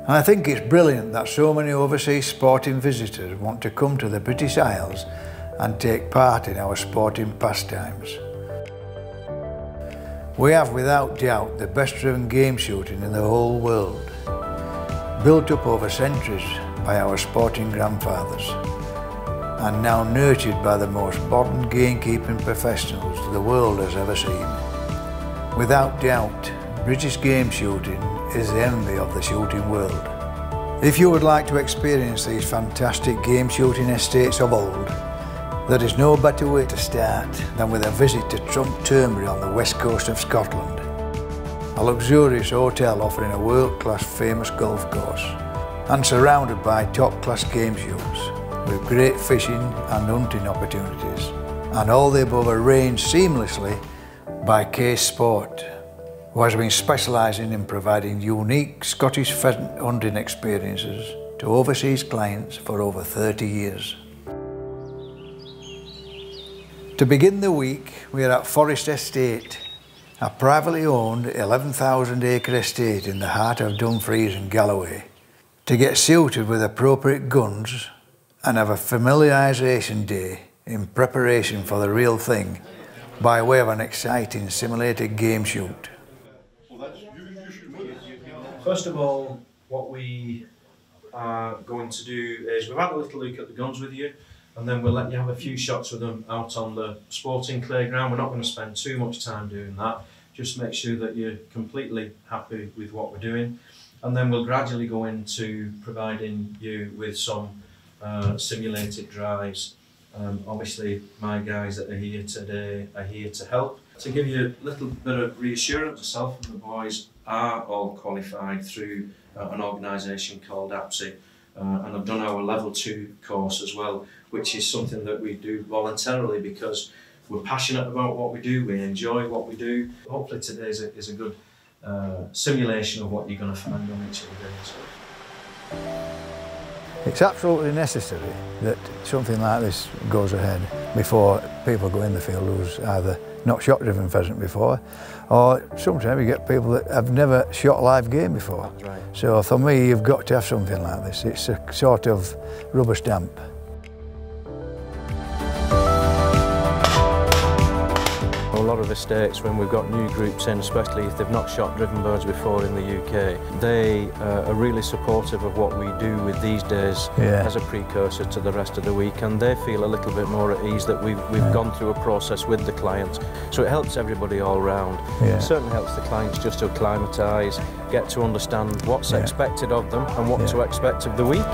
And I think it's brilliant that so many overseas sporting visitors want to come to the British Isles and take part in our sporting pastimes. We have without doubt the best driven game shooting in the whole world, built up over centuries by our sporting grandfathers, and now nurtured by the most modern gamekeeping professionals the world has ever seen. Without doubt, British game shooting is the envy of the shooting world. If you would like to experience these fantastic game shooting estates of old, there is no better way to start than with a visit to Trump Turnberry on the west coast of Scotland, a luxurious hotel offering a world-class famous golf course and surrounded by top-class game shoots with great fishing and hunting opportunities, and all the above arranged seamlessly by Case Sport, who has been specialising in providing unique Scottish pheasant hunting experiences to overseas clients for over 30 years. To begin the week, we are at Forest Estate, a privately owned 11,000 acre estate in the heart of Dumfries and Galloway, to get suited with appropriate guns and have a familiarisation day in preparation for the real thing by way of an exciting simulated game shoot. First of all, what we are going to do is we've had a little look at the guns with you, and then we'll let you have a few shots with them out on the sporting playground. We're not going to spend too much time doing that. Just make sure that you're completely happy with what we're doing, and then we'll gradually go into providing you with some simulated drives. Obviously, my guys that are here today are here to help. To give you a little bit of reassurance, myself and the boys are all qualified through an organisation called APSI, and I've done our level 2 course as well, which is something that we do voluntarily because we're passionate about what we do, we enjoy what we do. Hopefully today is a good simulation of what you're going to find on each of the days. It's absolutely necessary that something like this goes ahead before people go in the field who's either not shot driven pheasant before, or sometimes you get people that have never shot live game before. That's right. So for me, you've got to have something like this. It's a sort of rubber stamp. A lot of estates, when we've got new groups in, especially if they've not shot driven birds before in the UK, they are really supportive of what we do with these days as a precursor to the rest of the week, and they feel a little bit more at ease that we've gone through a process with the clients. So it helps everybody all round. It certainly helps the clients just to acclimatise, get to understand what's expected of them and what to expect of the week.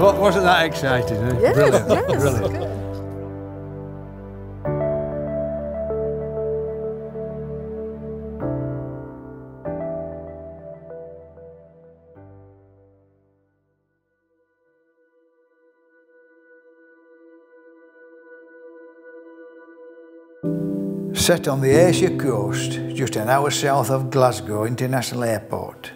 Wasn't that exciting? Eh? Yes, Brilliant. yes. Brilliant. Good. Set on the Ayrshire coast, just an hour south of Glasgow International Airport,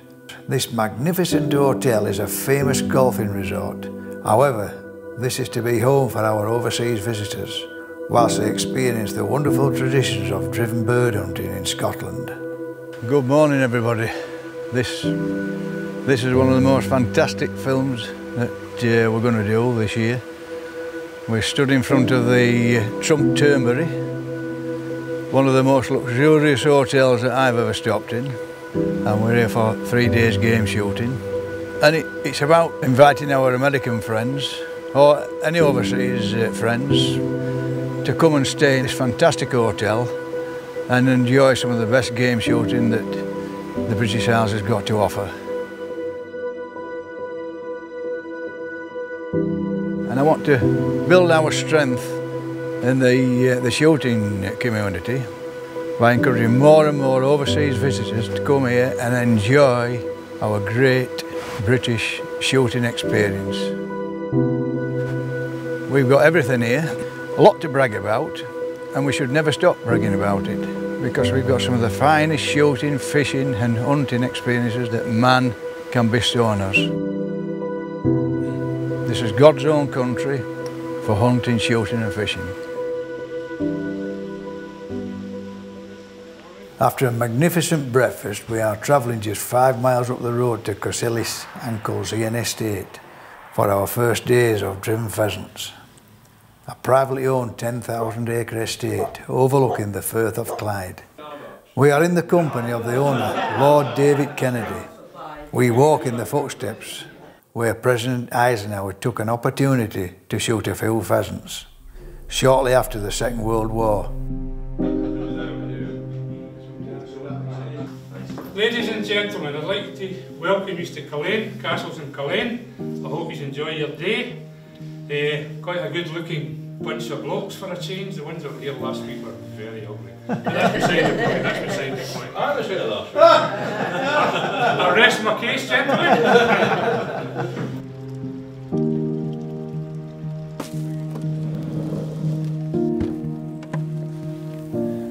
this magnificent hotel is a famous golfing resort. However, this is to be home for our overseas visitors, whilst they experience the wonderful traditions of driven bird hunting in Scotland. Good morning, everybody. This is one of the most fantastic films that we're going to do this year. We're stood in front of the Trump Turnberry, one of the most luxurious hotels that I've ever stopped in, and we're here for 3 days game shooting. And it's about inviting our American friends or any overseas friends to come and stay in this fantastic hotel and enjoy some of the best game shooting that the British Isles has got to offer. And I want to build our strength in the shooting community by encouraging more and more overseas visitors to come here and enjoy our great British shooting experience. We've got everything here, a lot to brag about, and we should never stop bragging about it because we've got some of the finest shooting, fishing and hunting experiences that man can bestow on us. This is God's own country for hunting, shooting and fishing. After a magnificent breakfast, we are travelling just 5 miles up the road to Cassillis and Culzean Estate for our first days of driven pheasants. A privately owned 10,000 acre estate overlooking the Firth of Clyde. We are in the company of the owner, Lord David Kennedy. We walk in the footsteps where President Eisenhower took an opportunity to shoot a few pheasants, shortly after the Second World War. Ladies and gentlemen, I'd like to welcome you to Culzean, Castles in Culzean. I hope you enjoy your day. Quite a good looking bunch of blokes for a change. The ones that were here last week were very ugly. That's beside the point, that's beside the point. I was here last week. I rest my case, gentlemen.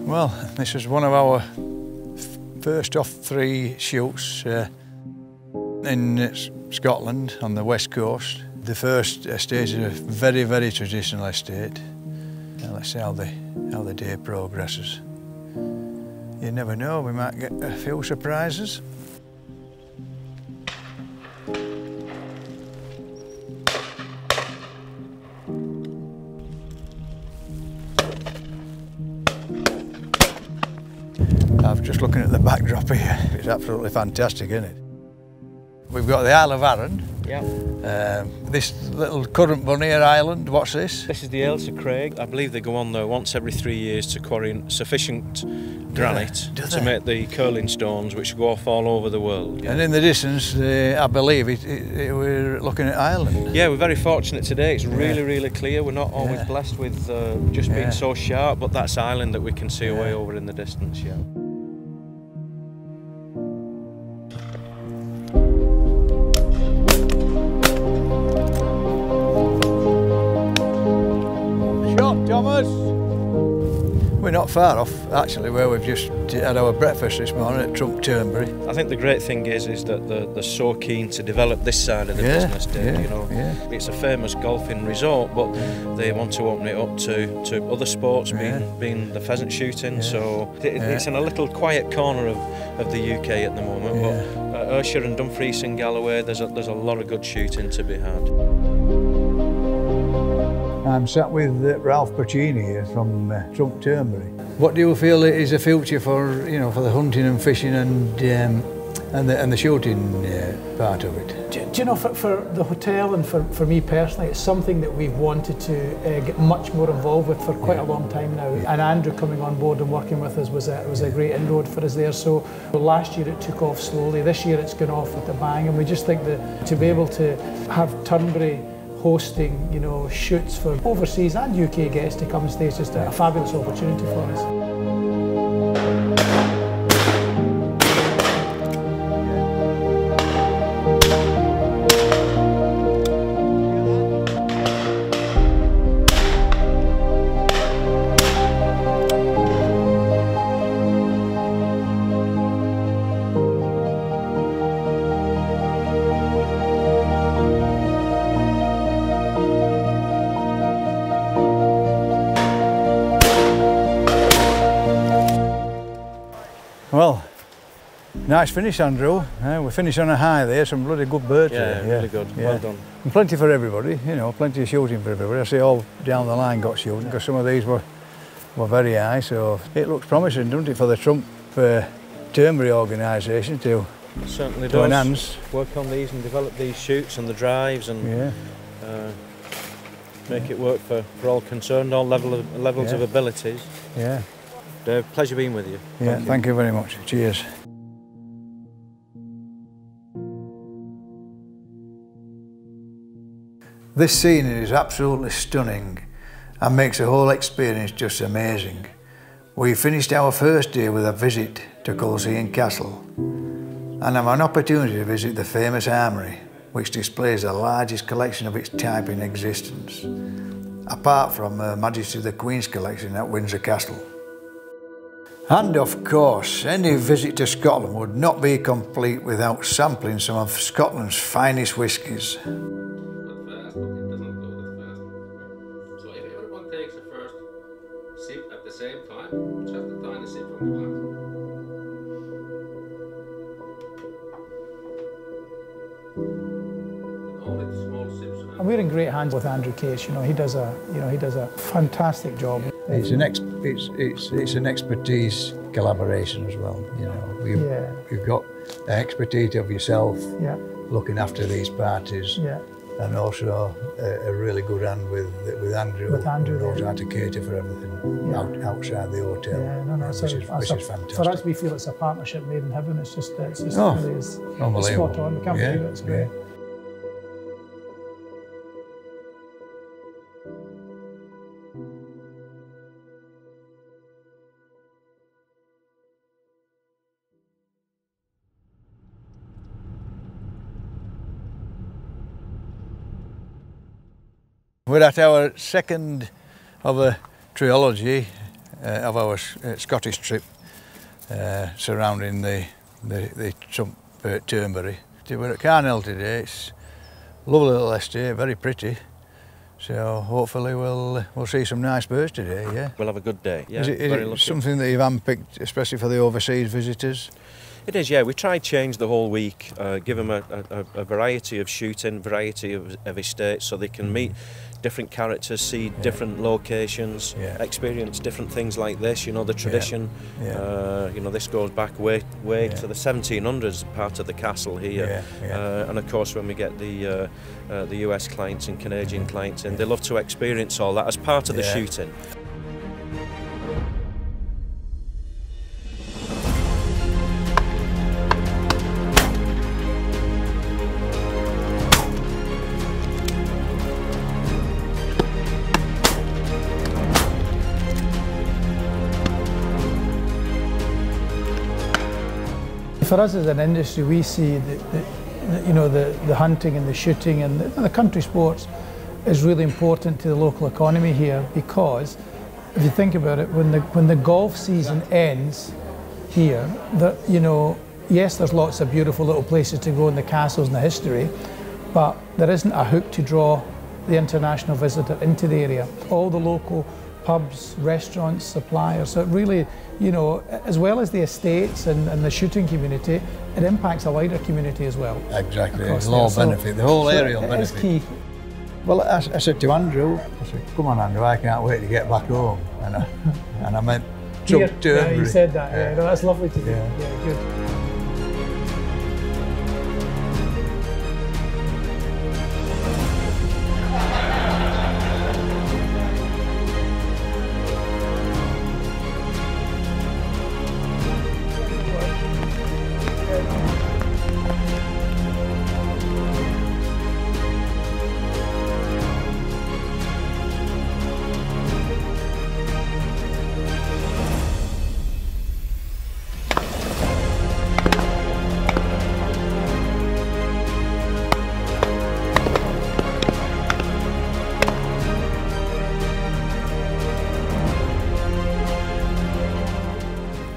Well, this is one of our first of 3 shoots in Scotland on the west coast. The first estate is a very, very traditional estate. Now let's see how the day progresses. You never know, we might get a few surprises. I'm just looking at the backdrop here. It's absolutely fantastic, isn't it? We've got the Isle of Arran. Yeah. This little currant bunnier island, what's this? This is the Ailsa Craig. I believe they go on there once every 3 years to quarry sufficient granite to make the curling stones which go off all over the world. Yeah. And in the distance, I believe we're looking at Ireland. Yeah, we're very fortunate today. It's really, really clear. We're not always blessed with just being so sharp, but that's Ireland that we can see away over in the distance, yeah. Thomas! We're not far off, actually, where we've just had our breakfast this morning at Trump Turnberry. I think the great thing is that they're so keen to develop this side of the business, Dave. You know, it's a famous golfing resort, but they want to open it up to other sports, being the pheasant shooting. So it's in a little quiet corner of the UK at the moment. But at Ayrshire and Dumfries and Galloway, there's a lot of good shooting to be had. I'm sat with Ralph Puccini here from Trump Turnberry. What do you feel is the future for the hunting and fishing and the shooting part of it? Do you know, for the hotel and for me personally, it's something that we've wanted to get much more involved with for quite a long time now. And Andrew coming on board and working with us was a great inroad for us there. So last year it took off slowly. This year it's gone off with a bang, and we just think that to be able to have Turnberry hosting, shoots for overseas and UK guests to come and stay is just a fabulous opportunity for us. Well, nice finish, Andrew. We finished on a high there, some bloody good birds there. Yeah, really good. Well done. And plenty for everybody, plenty of shooting for everybody. I see all down the line got shooting, because some of these were very high, so it looks promising, doesn't it, for the Trump Turnberry organisation to enhance. Work on these and develop these shoots and the drives and make it work for all concerned, all levels of abilities. Yeah. Dave, pleasure being with you. Thank you very much. Cheers. This scenery is absolutely stunning and makes the whole experience just amazing. We finished our first day with a visit to Culzean Castle and have an opportunity to visit the famous armoury, which displays the largest collection of its type in existence, apart from Her Majesty the Queen's collection at Windsor Castle. And of course, any visit to Scotland would not be complete without sampling some of Scotland's finest whiskies. And we're in great hands with Andrew Case. You know, he does a fantastic job. It's an expertise collaboration as well. You know, you've got the expertise of yourself looking after these parties, and also a really good hand with Andrew. With Andrew, who knows how to cater for everything outside the hotel. Yeah, no, which is fantastic. For us, we feel it's a partnership made in heaven. It's just really is unbelievable. spot on. We can't believe it. It's great. We're at our second of a trilogy of our Scottish trip surrounding the Trump Turnberry. We're at Carnhill today. It's a lovely little estate, very pretty. So hopefully we'll see some nice birds today. Yeah, we'll have a good day. Yeah, is it something that you've handpicked, especially for the overseas visitors? It is, yeah. We try change the whole week, give them a variety of shooting, variety of estates, so they can meet different characters, see different locations, experience different things like this. You know, the tradition. You know, this goes back way to the 1700s, part of the castle here. And of course, when we get the US clients and Canadian clients in, they love to experience all that as part of the shooting. For us as an industry, we see the hunting and the shooting and the country sports is really important to the local economy here, because if you think about it, when the golf season ends here, yes, there's lots of beautiful little places to go in the castles and the history, but there isn't a hook to draw the international visitor into the area. All the local pubs, restaurants, suppliers, so it really, as well as the estates and the shooting community, it impacts a wider community as well. Exactly, it'll all benefit, the whole area will benefit. It is key. Well, I said to Andrew, come on Andrew, I can't wait to get back home. And I meant Trump Turnberry. Yeah, you said that, yeah, no, that's lovely to do. Yeah, good.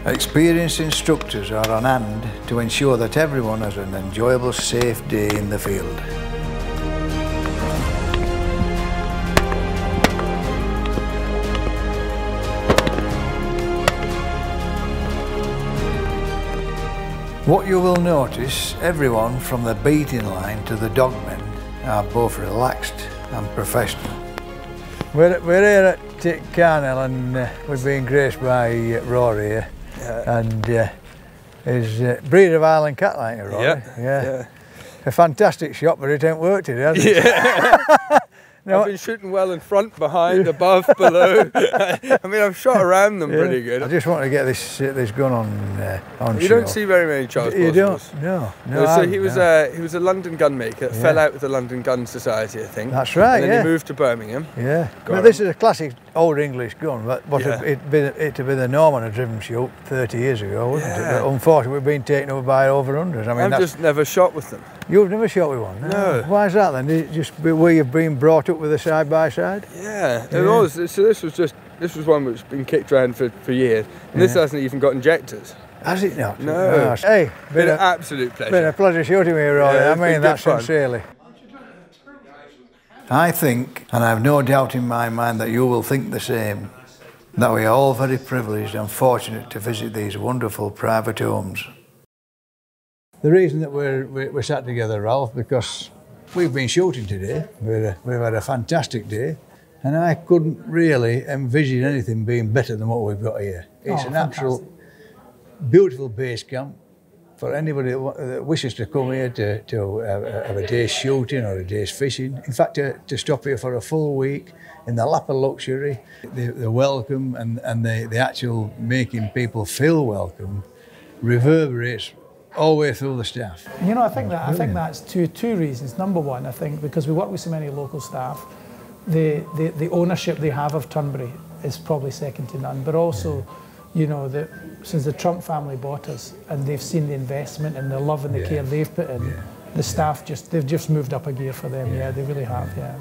Experienced instructors are on hand to ensure that everyone has an enjoyable, safe day in the field. What you will notice, everyone from the beating line to the dogmen are both relaxed and professional. We're here at Carnhill and we've been graced by Rory here. And he's a breed of Highland cat, like you, Rory. Yeah. A fantastic shot, but it ain't worked today, has it? Yeah. No, I've been shooting well in front, behind, above, below. I mean, I've shot around them pretty good. I just want to get this gun on You show. don't see very many Charles You Boswells. don't? No. So he was a London gun maker. Fell out with the London Gun Society, I think. That's right. And then he moved to Birmingham. Yeah. Now, this is a classic old English gun, but it'd have been the norm on a driven shoot 30 years ago, wouldn't it? But unfortunately, we've been taken over by over hundreds. I mean, I've just never shot with them. You've never shot with one? No. Why is that then? Just where you've been brought up with a side by side? Yeah, it was. So this was one which has been kicked around for years, and this hasn't even got injectors. Has it not? No. Hey, been an absolute pleasure. Been a pleasure shooting with you, Rory. I mean that sincerely. I think, and I have no doubt in my mind that you will think the same, that we are all very privileged and fortunate to visit these wonderful private homes. The reason that we're sat together, Ralph, because we've been shooting today. We've had a fantastic day, and I couldn't really envision anything being better than what we've got here. It's an absolute beautiful base camp for anybody that wishes to come here to have a day's shooting or a day's fishing. In fact, to stop here for a full week in the lap of luxury, the welcome and the actual making people feel welcome reverberates all the way through the staff. You know, I think that's two reasons. Number one, I think because we work with so many local staff, the ownership they have of Turnberry is probably second to none. But also, you know, since the Trump family bought us and they've seen the investment and the love and the care they've put in, the staff they've just moved up a gear for them. Yeah, they really have. Yeah.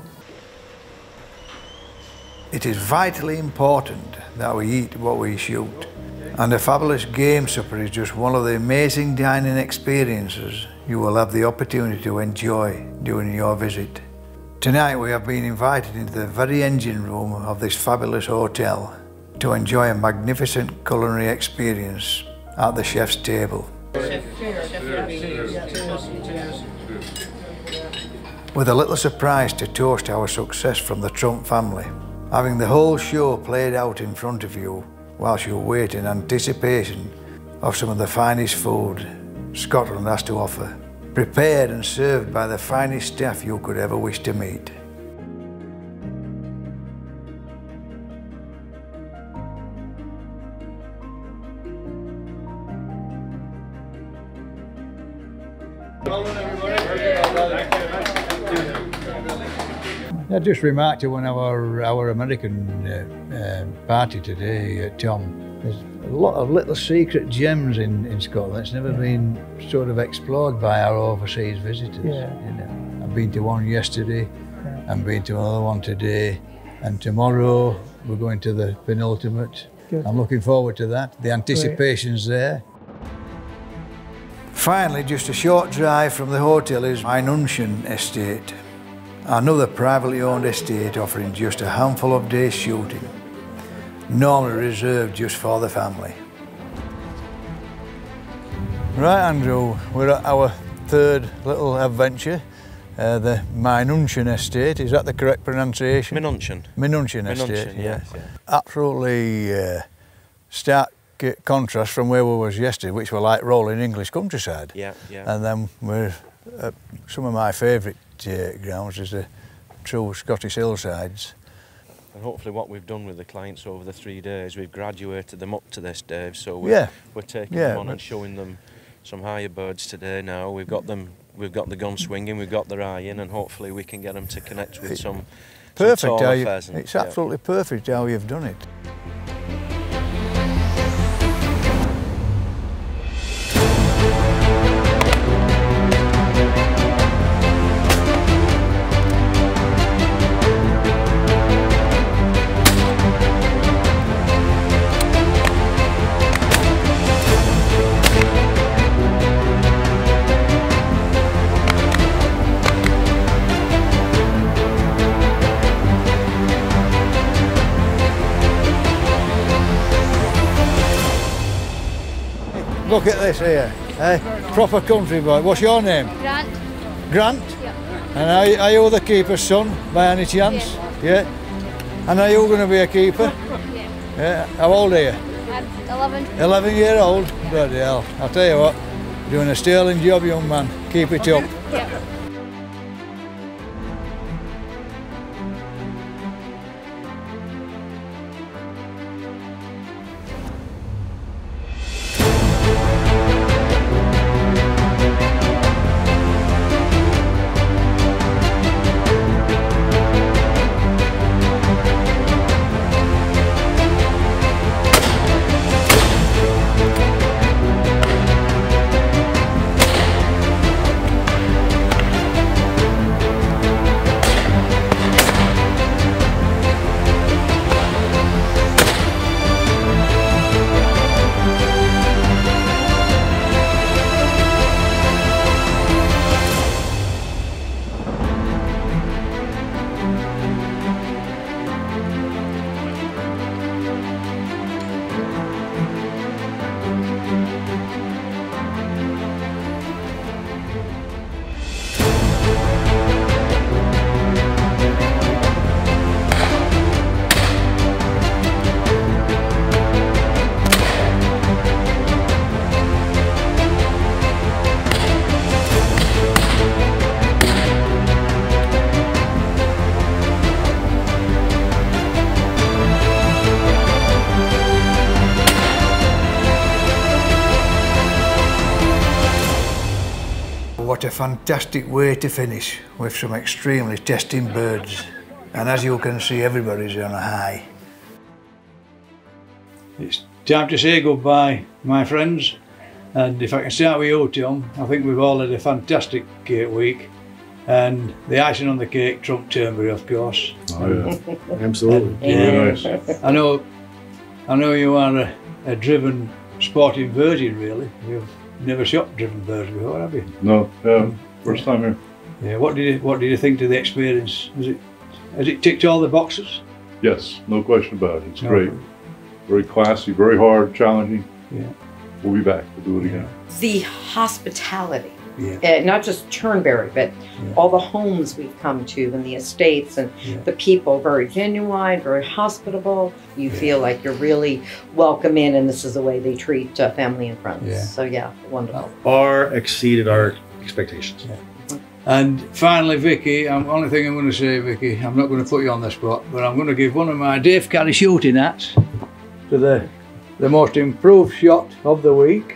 It is vitally important that we eat what we shoot. And a fabulous game supper is just one of the amazing dining experiences you will have the opportunity to enjoy during your visit. Tonight we have been invited into the very engine room of this fabulous hotel to enjoy a magnificent culinary experience at the chef's table. With a little surprise to toast our success from the Trump family, having the whole show played out in front of you whilst you wait in anticipation of some of the finest food Scotland has to offer, prepared and served by the finest staff you could ever wish to meet. I just remarked to one of our American party today, Tom, there's a lot of little secret gems in Scotland. It's never been sort of explored by our overseas visitors. Yeah. You know, I've been to one yesterday, I've been to another one today, and tomorrow we're going to the penultimate. Good. I'm looking forward to that. The anticipation's there. Finally, just a short drive from the hotel is Mynuntion Estate, another privately owned estate offering just a handful of days shooting, normally reserved just for the family. Right, Andrew, we're at our third little adventure, the Mynuntion Estate. Is that the correct pronunciation? Mynuntion. Mynuntion Estate, yes. Absolutely stark contrast from where we was yesterday, which were like rolling English countryside. Yeah. And then we're at some of my favourite grounds is the true Scottish hillsides. And hopefully what we've done with the clients over the 3 days, we've graduated them up to this, Dave, so we're taking them on and showing them some higher birds today now. We've got the gun swinging, we've got their eye in, and hopefully we can get them to connect with some taller pheasants. It's absolutely perfect how you've done it. Look at this here, proper country boy. What's your name? Grant. Grant? Yeah. And are you the keeper's son, by any chance? Yeah. And are you going to be a keeper? Yeah. How old are you? I'm 11. 11-year-old? Bloody hell. I'll tell you what, you're doing a sterling job, young man. Keep it up. Yeah. what a fantastic way to finish with some extremely testing birds. And as you can see, everybody's on a high. It's time to say goodbye, my friends. And if I can start with you, Tom, I think we've all had a fantastic week. And the icing on the cake, Trump Turnberry, of course. Oh yeah, absolutely. Very nice. I know you are a driven sporting virgin, really. You've never shot driven birds before, have you? No, first time here. Yeah. What did you think of the experience? Has it ticked all the boxes? Yes, no question about it. It's great. Very classy, very hard, challenging. Yeah. We'll be back. We'll do it again. The hospitality, yeah. Not just Turnberry, but all the homes we've come to and the estates and the people, very genuine, very hospitable. You feel like you're really welcome in, and this is the way they treat family and friends. Yeah. So yeah, wonderful. Far exceeded our expectations. Yeah. And finally, Vicky, only thing I'm going to say, Vicky, I'm not going to put you on the spot, but I'm going to give one of my Dave Carey shooting hats to the most improved shot of the week.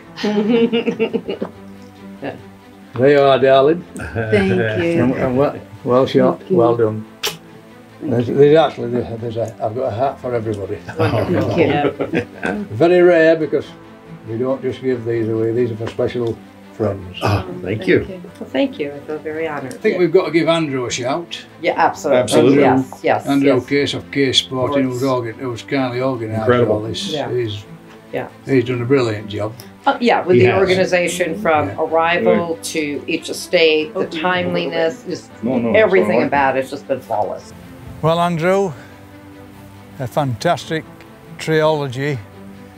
There you are, darling. Thank you. And well shot, well done. There's actually, I've got a hat for everybody. Thank you. Very rare, because we don't just give these away. These are for special friends. Thank you. Well, thank you. I feel very honored. I think we've got to give Andrew a shout. Yeah, absolutely. Absolutely. Yes. Andrew Case of Case Sporting, who was kindly organised all this. Yeah. He's done a brilliant job. With He the has. organization from arrival to each estate, the timeliness, just everything about it's just been flawless. Well, Andrew, a fantastic trilogy,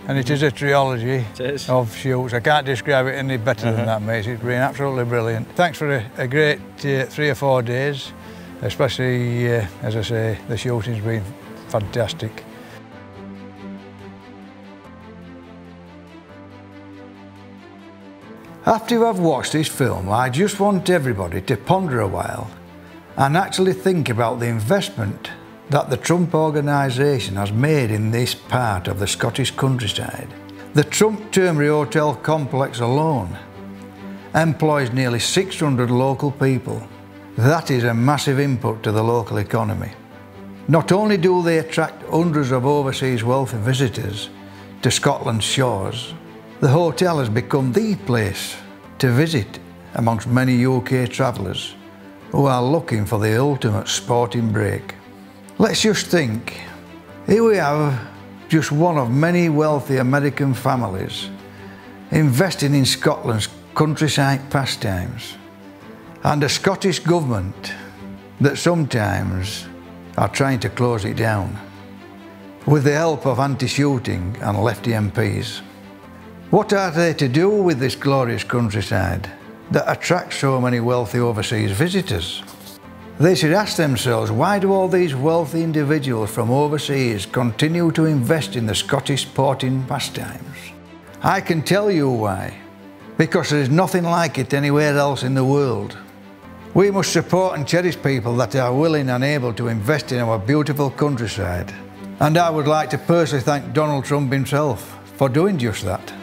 and it is a trilogy of shoots. I can't describe it any better than that, mate. It's been absolutely brilliant. Thanks for a great 3 or 4 days, especially, as I say, the shooting's been fantastic. After you have watched this film, I just want everybody to ponder a while and actually think about the investment that the Trump organisation has made in this part of the Scottish countryside. The Trump Turnberry Hotel complex alone employs nearly 600 local people. That is a massive input to the local economy. Not only do they attract hundreds of overseas wealthy visitors to Scotland's shores, the hotel has become the place to visit amongst many UK travellers who are looking for the ultimate sporting break. Let's just think, here we have just one of many wealthy American families investing in Scotland's countryside pastimes, and a Scottish government that sometimes are trying to close it down with the help of anti-shooting and lefty MPs. What are they to do with this glorious countryside that attracts so many wealthy overseas visitors? They should ask themselves, why do all these wealthy individuals from overseas continue to invest in the Scottish sporting pastimes? I can tell you why. Because there is nothing like it anywhere else in the world. We must support and cherish people that are willing and able to invest in our beautiful countryside. And I would like to personally thank Donald Trump himself for doing just that.